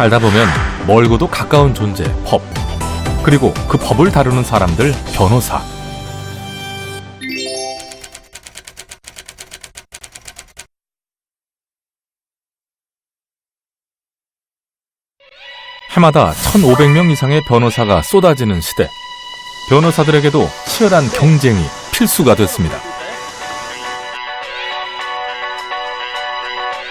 살다 보면 멀고도 가까운 존재, 법. 그리고 그 법을 다루는 사람들, 변호사. 해마다 1,500명 이상의 변호사가 쏟아지는 시대. 변호사들에게도 치열한 경쟁이 필수가 됐습니다.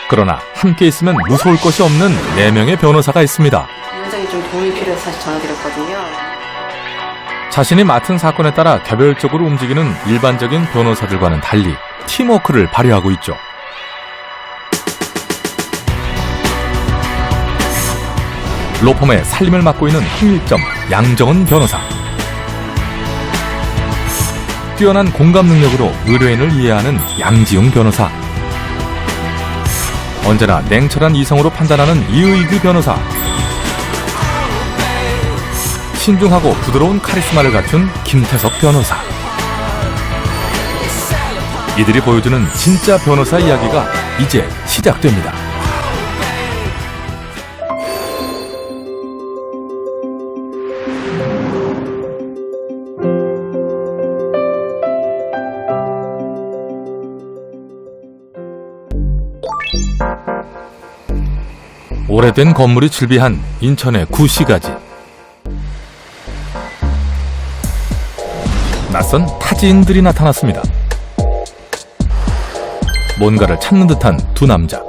그러나 함께 있으면 무서울 것이 없는 4명의 변호사가 있습니다. 굉장히 좀 도움이 필요해서 사실 전화드렸거든요. 자신이 맡은 사건에 따라 개별적으로 움직이는 일반적인 변호사들과는 달리 팀워크를 발휘하고 있죠. 로펌의 살림을 맡고 있는 홍일점, 양정은 변호사. 뛰어난 공감 능력으로 의뢰인을 이해하는 양지용 변호사. 언제나 냉철한 이성으로 판단하는 이의규 변호사. 신중하고 부드러운 카리스마를 갖춘 김태석 변호사. 이들이 보여주는 진짜 변호사 이야기가 이제 시작됩니다. 오래된 건물이 즐비한 인천의 구시가지. 낯선 타지인들이 나타났습니다. 뭔가를 찾는 듯한 두 남자.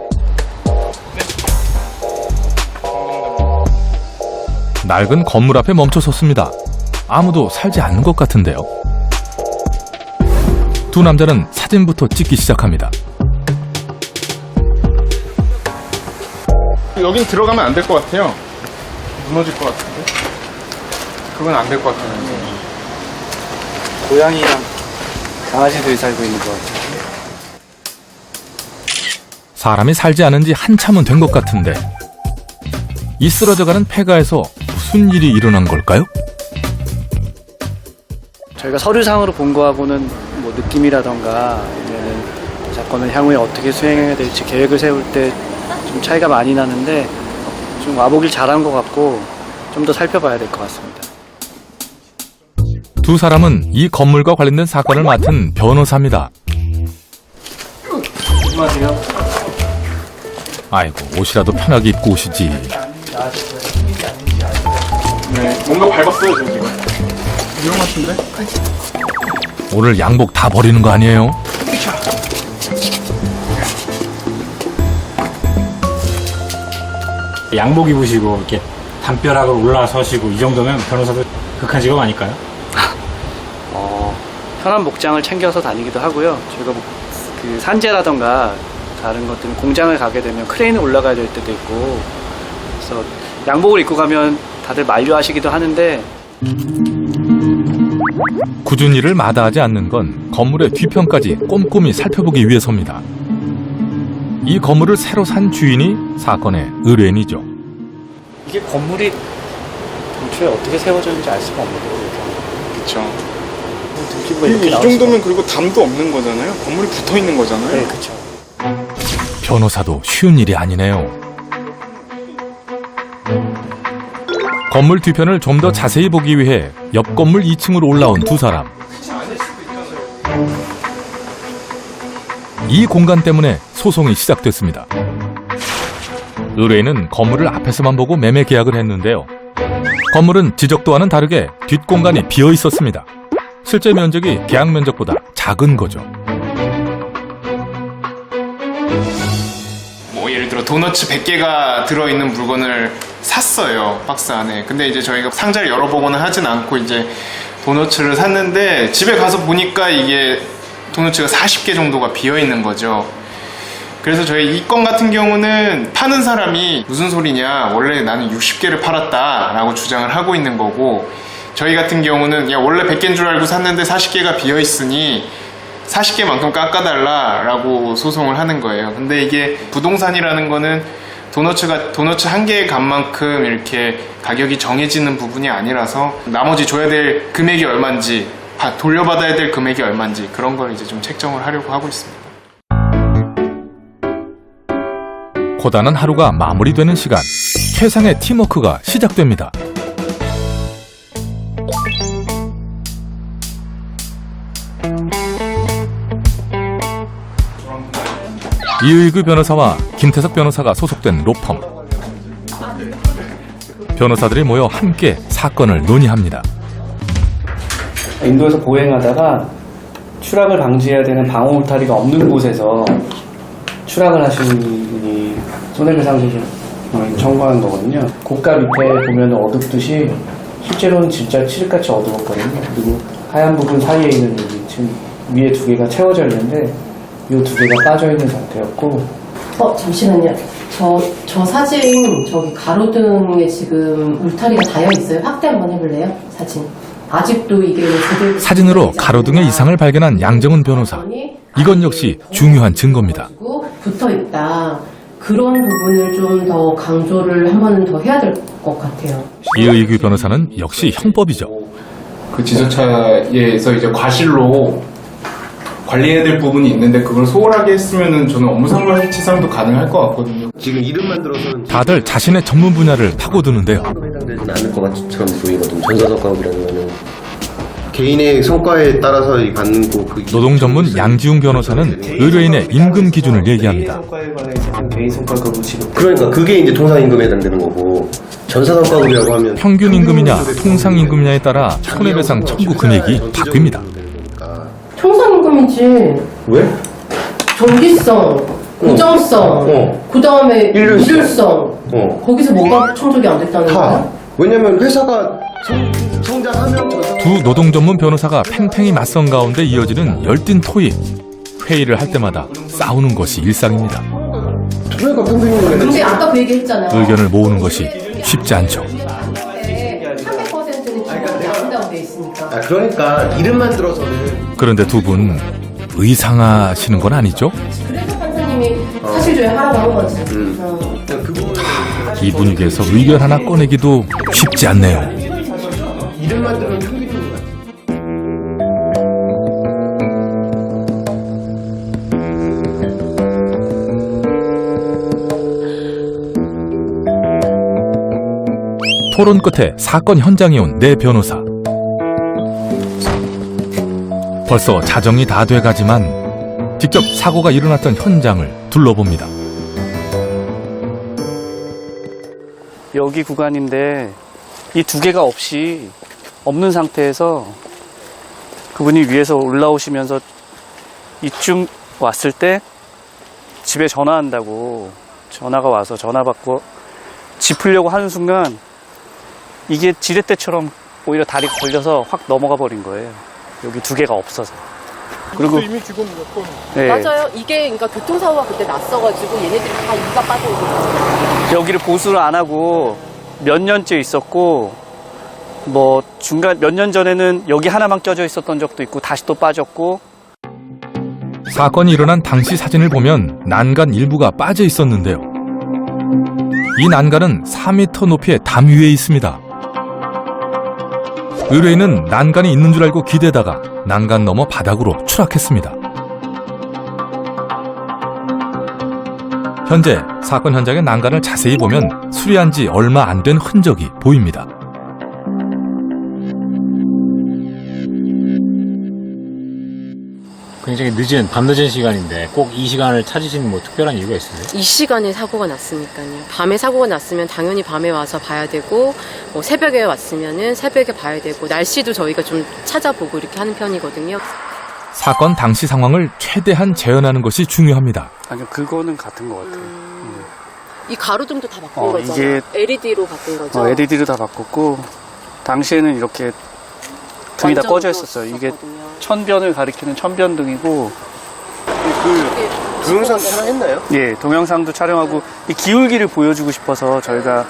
낡은 건물 앞에 멈춰섰습니다. 아무도 살지 않는 것 같은데요. 두 남자는 사진부터 찍기 시작합니다. 여긴 들어가면 안 될 것 같아요. 무너질 것 같은데. 그건 안 될 것 같아요. 고양이랑 강아지들이 살고 있는 것 같아요. 사람이 살지 않은 지 한참은 된 것 같은데 이 쓰러져가는 폐가에서 무슨 일이 일어난 걸까요? 저희가 서류상으로 본 거하고는 뭐 느낌이라던가 아니면 사건을 향후에 어떻게 수행해야 될지 계획을 세울 때 좀 차이가 많이 나는데 좀 와보길 잘한 것 같고 좀 더 살펴봐야 될 것 같습니다. 두 사람은 이 건물과 관련된 사건을 맡은 변호사입니다. 안녕하세요. 아이고, 옷이라도 편하게 입고 오시지. 네, 뭔가 밟았어요, 저 지금. 위험하신데? 오늘 양복 다 버리는 거 아니에요? 양복 입으시고 이렇게 담벼락을 올라서시고 이 정도면 변호사도 극한 직업 아닐까요? 편한 목장을 챙겨서 다니기도 하고요. 저희가 그 산재라던가 다른 것들은 공장을 가게 되면 크레인에 올라가야 될 때도 있고 그래서 양복을 입고 가면 다들 만류하시기도 하는데 굳은 일을 마다하지 않는 건 건물의 뒤편까지 꼼꼼히 살펴보기 위해서입니다. 이 건물을 새로 산 주인이 사건의 의뢰인이죠. 이게 건물이 당초에 어떻게 세워졌는지 알 수가 없는 거예요. 그쵸. 등기부가 그리고 이렇게 이 나올 수가 정도면 그리고 담도 없는 거잖아요. 건물이 붙어 있는 거잖아요. 네, 그렇죠. 변호사도 쉬운 일이 아니네요. 건물 뒤편을 좀 더 자세히 보기 위해 옆 건물 2층으로 올라온 두 사람. 이 공간 때문에 소송이 시작됐습니다. 의뢰인은 건물을 앞에서만 보고 매매 계약을 했는데요. 건물은 지적도와는 다르게 뒷공간이 비어 있었습니다. 실제 면적이 계약 면적보다 작은 거죠. 뭐 예를 들어 도너츠 100개가 들어있는 물건을 샀어요, 박스 안에. 근데 이제 저희가 상자를 열어보거나 하진 않고 이제 도너츠를 샀는데 집에 가서 보니까 이게 도너츠가 40개 정도가 비어있는 거죠. 그래서 저희 이 건 같은 경우는 파는 사람이 무슨 소리냐, 원래 나는 60개를 팔았다 라고 주장을 하고 있는 거고, 저희 같은 경우는 야 원래 100개인 줄 알고 샀는데 40개가 비어있으니 40개만큼 깎아달라 라고 소송을 하는 거예요. 근데 이게 부동산이라는 거는 도너츠 한 개의 값만큼 이렇게 가격이 정해지는 부분이 아니라서 나머지 줘야 될 금액이 얼마인지, 돌려받아야 될 금액이 얼마인지 그런 걸 이제 좀 책정을 하려고 하고 있습니다. 고단한 하루가 마무리되는 시간, 최상의 팀워크가 시작됩니다. 이의규 변호사와 김태석 변호사가 소속된 로펌. 변호사들이 모여 함께 사건을 논의합니다. 인도에서 보행하다가 추락을 방지해야 되는 방어 울타리가 없는 곳에서 추락을 하신 분이 손해배상소송을 청구한 거거든요. 고가 밑에 보면 어둡듯이 실제로는 진짜 칠흑같이 어두웠거든요. 그리고 하얀 부분 사이에 있는 여기 지금 위에 두 개가 채워져 있는데 이 두 개가 빠져 있는 상태였고. 잠시만요. 저 사진 저기 가로등에 지금 울타리가 닿여 있어요. 확대 한번 해볼래요? 사진. 아직도 이게 제대로 사진으로 가로등의 이상을 발견한 양정은 변호사. 이건 역시 중요한 증거입니다. 붙어 있다. 그런 부분을 좀 더 강조를 한 번은 더 해야 될 것 같아요. 이의규 변호사는 역시 형법이죠. 그 지저차에서 이제 과실로 관리해야 될 부분이 있는데 그걸 소홀하게 했으면은 저는 업무상과 해치상도 가능할 것 같거든요. 지금 이름만 들어서는 다들 자신의 전문 분야를 파고드는데요. 해당되지는 않을 것 같처럼 보이거든요. 전사성과급이라는 거는 개인의 성과에 따라서 받는 그 노동 전문 양지웅 변호사는 의뢰인의 임금 기준을 얘기합니다. 성과에 관해 있어서 개인 성과급을 지급. 그러니까 그게 이제 통상임금에 해당되는 거고 전사성과급이라고 하면 평균 임금이냐 통상 임금이냐에 따라 손해배상 청구 금액이 바뀝니다. 통상임금이지. 왜? 정기성, 고정성, 그 다음에 일률성. 거기서 뭐가 충족이 안 됐다는 다. 거야? 왜냐면 회사가 성장하면 두 노동 전문 변호사가 팽팽히 맞선 가운데 이어지는 열띤 토의. 회의를 할 때마다 싸우는 것이 일상입니다. 그러니까 평균임금에 근데 아까 그 얘기 했잖아요. 의견을 모으는 것이 쉽지 않죠. 300%는 기본이 나온다고 돼 있으니까. 그러니까 이름만 들어서는 그런데 두 분 의상하시는 건 아니죠? 그래서 판사님이 사실조회 하라고 한 거지. 그 부분은 이 분위기에서 의견 하나 꺼내기도 쉽지 않네요. 이름만 들으면 평균임금 같아. 토론 끝에 사건 현장에 온 네 변호사. 벌써 자정이 다 돼가지만 직접 사고가 일어났던 현장을 둘러봅니다. 여기 구간인데 이 두 개가 없는 상태에서 그분이 위에서 올라오시면서 이쯤 왔을 때 집에 전화한다고 전화가 와서 전화 받고 짚으려고 하는 순간 이게 지렛대처럼 오히려 다리가 걸려서 확 넘어가 버린 거예요. 여기 두 개가 없어서. 그리고 이미 지금 몇 번. 네. 맞아요. 이게 그러니까 교통사고가 그때 났어가지고 얘네들이 다 이가 빠져 있는 거예요. 여기를 보수를 안 하고 몇 년째 있었고 뭐 중간 몇 년 전에는 여기 하나만 껴져 있었던 적도 있고 다시 또 빠졌고. 사건이 일어난 당시 사진을 보면 난간 일부가 빠져 있었는데요. 이 난간은 4m 높이의 담 위에 있습니다. 의뢰인은 난간이 있는 줄 알고 기대다가 난간 넘어 바닥으로 추락했습니다. 현재 사건 현장의 난간을 자세히 보면 수리한 지 얼마 안 된 흔적이 보입니다. 굉장히 밤늦은 시간인데 꼭 이 시간을 찾으신 뭐 특별한 이유가 있으세요? 이 시간에 사고가 났으니까요. 밤에 사고가 났으면 당연히 밤에 와서 봐야 되고 뭐 새벽에 왔으면은 새벽에 봐야 되고 날씨도 저희가 좀 찾아보고 이렇게 하는 편이거든요. 사건 당시 상황을 최대한 재현하는 것이 중요합니다. 아니요, 그거는 같은 것 같아요. 이 가로등도 다 바꾼 거죠? 이게 LED로 바꾼 거죠? LED로 다 바꿨고 당시에는 이렇게 등이 다 꺼져 있었어요. 이게 천변을 가리키는 천변등이고. 동영상 촬영했나요? 예, 동영상도 촬영하고 이 기울기를 보여주고 싶어서 저희가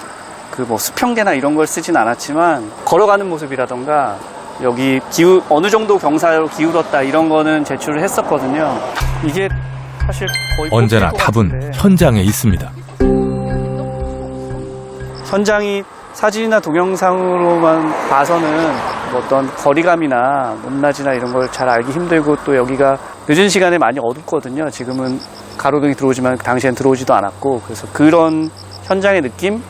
그 뭐 수평계나 이런 걸 쓰진 않았지만 걸어가는 모습이라던가 여기 어느 정도 경사로 기울었다 이런 거는 제출을 했었거든요. 이게 사실 거의 언제나 꼽힐 것 답은 같은데 현장에 있습니다. 현장이 사진이나 동영상으로만 봐서는 뭐 어떤 거리감이나 높낮이나 이런 걸 잘 알기 힘들고 또 여기가 늦은 시간에 많이 어둡거든요. 지금은 가로등이 들어오지만 그 당시엔 들어오지도 않았고 그래서 그런 현장의 느낌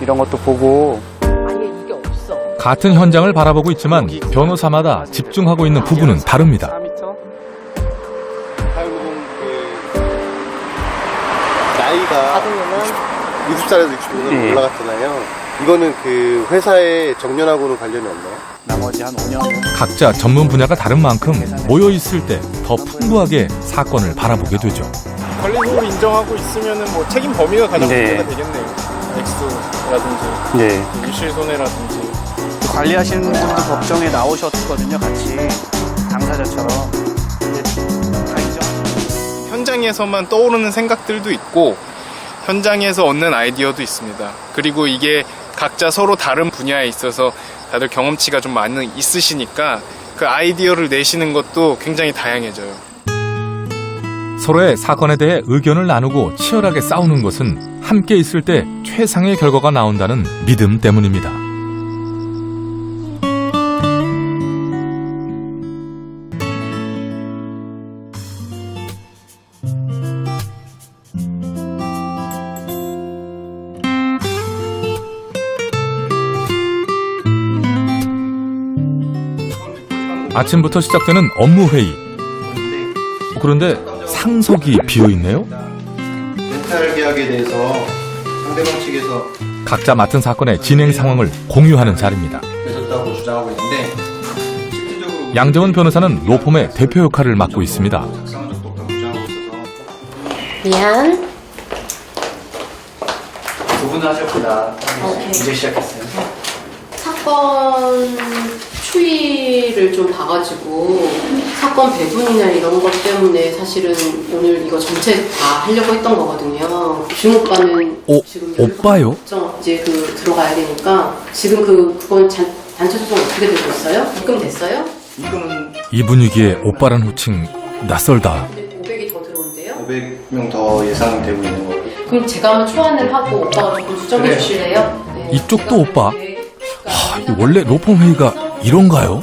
이런 것도 보고 아예 이게 없어. 같은 현장을 바라보고 있지만 변호사마다 집중하고 있는 부분은 다릅니다. 4m? 890 나이가 가동이나 60살에서 65살로 예. 올라갔잖아요. 이거는 그 회사의 정년하고는 관련이 없나요? 나머지 한 5년 각자 전문 분야가 다른 만큼 모여 있을 때 더 풍부하게 사건을 바라보게 되죠. 관리소를 인정하고 있으면은 뭐 책임 범위가 가장 네. 문제가 되겠네요. 액수라든지 네. 일실 손해라든지. 관리하시는 분도 법정에 나오셨거든요. 같이 당사자처럼. 근데 다 인정. 현장에서만 떠오르는 생각들도 있고 현장에서 얻는 아이디어도 있습니다. 그리고 이게 각자 서로 다른 분야에 있어서 다들 경험치가 좀 많이 있으시니까 그 아이디어를 내시는 것도 굉장히 다양해져요. 서로의 사건에 대해 의견을 나누고 치열하게 싸우는 것은 함께 있을 때 최상의 결과가 나온다는 믿음 때문입니다. 아침부터 시작되는 업무 회의. 그런데 상석이 비어 있네요. 렌탈 계약에 대해서 상대방 측에서 각자 맡은 사건의 진행 상황을 공유하는 자리입니다. 되셨다고 주장하고 있는데 실질적으로 양정은 변호사는 로펌의 대표 역할을 맡고 있습니다. 작성한 적도 없다고 주장하고 있어서 미안. 두 분 하셨구나. 오케이. 이제 시작했어요. 사건 추이를 좀 봐가지고 사건 배분이나 이런 것 때문에 사실은 오늘 이거 전체 다 하려고 했던 거거든요. 준 오빠는 지금 오빠요? 이제 그 들어가야 되니까 지금 그건 단체 소송 어떻게 되고 있어요? 입금됐어요? 이거는 이 분위기에 오빠란 호칭 낯설다. 500이 더 들어온대요? 500명 더 예상되고 있는 거예요. 그럼 제가 한번 초안을 하고 오빠가 조금 수정해 주실래요? 네. 이쪽도 오빠? 이 원래 로펌 회의가 이런가요?